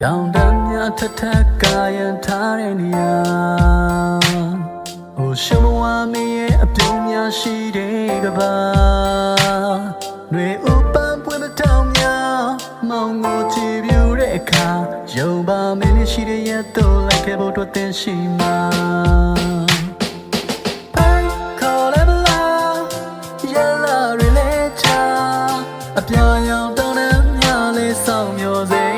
ရောင်တမ်းများထထကာယံထားတဲ့နေရာဟိုရှမဝါမင်းရဲ့အပြုံးများရှိတဲ့ကဘာຫນွေဥပန်းပွင့်မတောင်များမောင်ကိုကြည့်ပြတဲ့အခါရုံပါမင်းရှိတဲ့ရဲ့တော့လိုက်ခဲ့ဖို့တော့တင်ရှိမှာအပြာရောင်တောင်းတဲ့မြလေးဆောင်မျောစေ